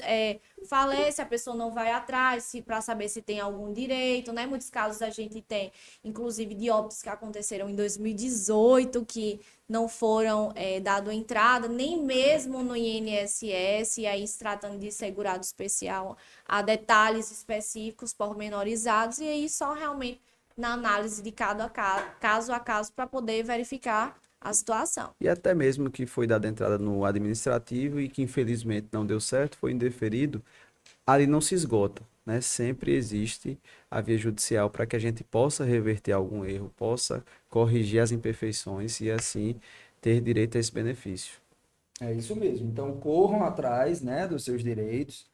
falece, a pessoa não vai atrás para saber se tem algum direito, né? Muitos casos a gente tem, inclusive, de óbitos que aconteceram em 2018, que não foram dado entrada, nem mesmo no INSS, e aí se tratando de segurado especial, há detalhes específicos, pormenorizados, e aí só realmente na análise de cada caso a caso para poder verificar a situação.
E até mesmo que foi dada entrada no administrativo e que infelizmente não deu certo, foi indeferido, ali não se esgota, né? Sempre existe a via judicial para que a gente possa reverter algum erro, possa corrigir as imperfeições e assim ter direito a esse benefício.
É isso mesmo. Então, corram atrás, né, dos seus direitos,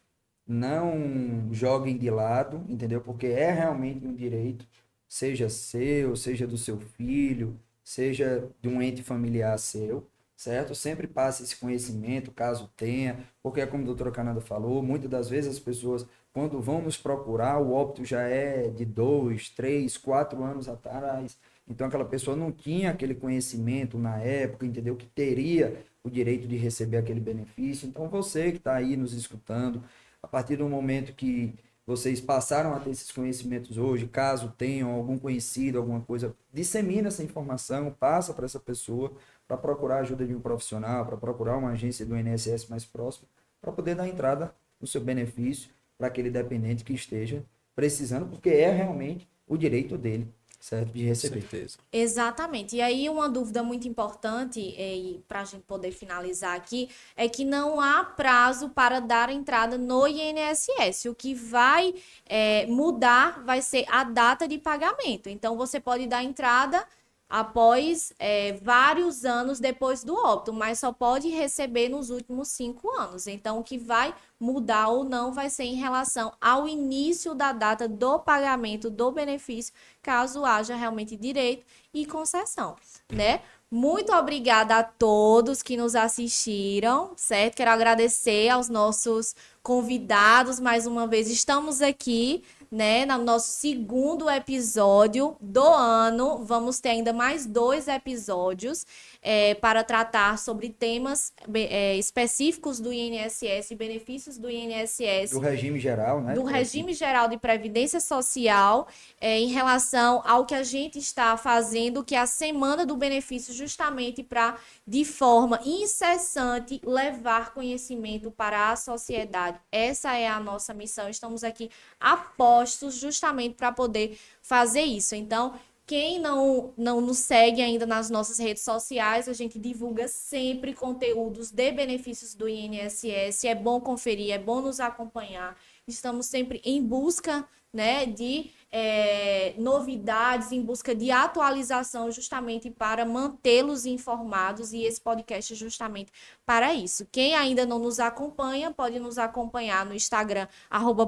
não joguem de lado, entendeu? Porque é realmente um direito, seja seu, seja do seu filho, seja de um ente familiar seu, certo? Sempre passe esse conhecimento, caso tenha, porque como a doutora Canada falou, muitas das vezes as pessoas, quando vão nos procurar, o óbito já é de 2, 3, 4 anos atrás. Então, aquela pessoa não tinha aquele conhecimento na época, entendeu? Que teria o direito de receber aquele benefício. Então, você que está aí nos escutando, a partir do momento que vocês passaram a ter esses conhecimentos hoje, caso tenham algum conhecido, alguma coisa, dissemina essa informação, passa para essa pessoa, para procurar a ajuda de um profissional, para procurar uma agência do INSS mais próxima, para poder dar entrada no seu benefício para aquele dependente que esteja precisando, porque é realmente o direito dele, certo? De receber.
Com certeza.
Exatamente. E aí, uma dúvida muito importante, e para a gente poder finalizar aqui, é que não há prazo para dar entrada no INSS. O que vai mudar vai ser a data de pagamento. Então, você pode dar entrada após vários anos depois do óbito, mas só pode receber nos últimos 5 anos. Então, o que vai mudar ou não vai ser em relação ao início da data do pagamento do benefício, caso haja realmente direito e concessão, né? Muito obrigada a todos que nos assistiram, certo? Quero agradecer aos nossos convidados mais uma vez. Estamos aqui, né, no nosso segundo episódio do ano. Vamos ter ainda mais 2 episódios para tratar sobre temas específicos do INSS, benefícios do INSS.
Do regime geral, né?
Do regime geral de previdência social, em relação ao que a gente está fazendo, que é a semana do benefício, justamente para, de forma incessante, levar conhecimento para a sociedade. Essa é a nossa missão. Estamos aqui a postos justamente para poder fazer isso. Então, quem não nos segue ainda nas nossas redes sociais, a gente divulga sempre conteúdos de benefícios do INSS. É bom conferir, é bom nos acompanhar. Estamos sempre em busca, né, de novidades, em busca de atualização, justamente para mantê-los informados, e esse podcast é justamente para isso. Quem ainda não nos acompanha, pode nos acompanhar no Instagram,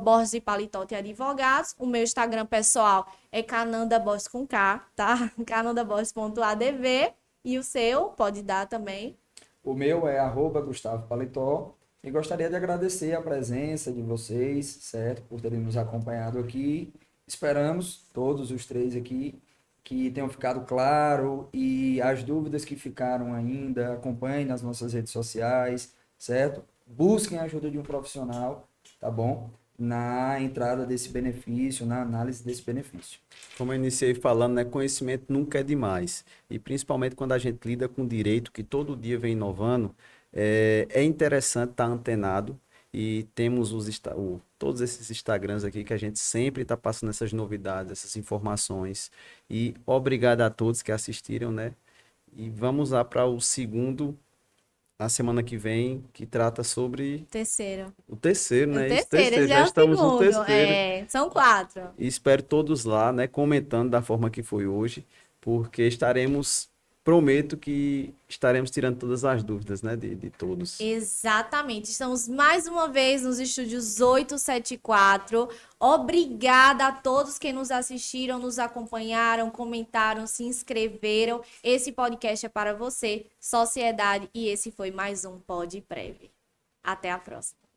@Borges e Palitote Advogados. O meu Instagram pessoal é Cananda Borges com K, tá? canandaborges.adv. E o seu, pode dar também.
O meu é @Gustavo Paletó. E gostaria de agradecer a presença de vocês, certo? Por terem nos acompanhado aqui. Esperamos, todos os 3 aqui, que tenham ficado claro, e as dúvidas que ficaram ainda, acompanhem nas nossas redes sociais, certo? Busquem a ajuda de um profissional, tá bom? Na entrada desse benefício, na análise desse benefício.
Como eu iniciei falando, né, conhecimento nunca é demais. E principalmente quando a gente lida com direito, que todo dia vem inovando, é interessante estar antenado. E temos todos esses Instagrams aqui que a gente sempre está passando essas novidades, essas informações. E obrigado a todos que assistiram, né? E vamos lá para o segundo, na semana que vem, que trata sobre
Terceiro.
o terceiro, né?
O terceiro, esse
Já
é o
estamos no
segundo.
terceiro.
São 4.
E espero todos lá, né? Comentando da forma que foi hoje, porque prometo que estaremos tirando todas as dúvidas, né? De todos.
Exatamente. Estamos mais uma vez nos estúdios 874. Obrigada a todos que nos assistiram, nos acompanharam, comentaram, se inscreveram. Esse podcast é para você, sociedade, e esse foi mais um Pod Prev. Até a próxima.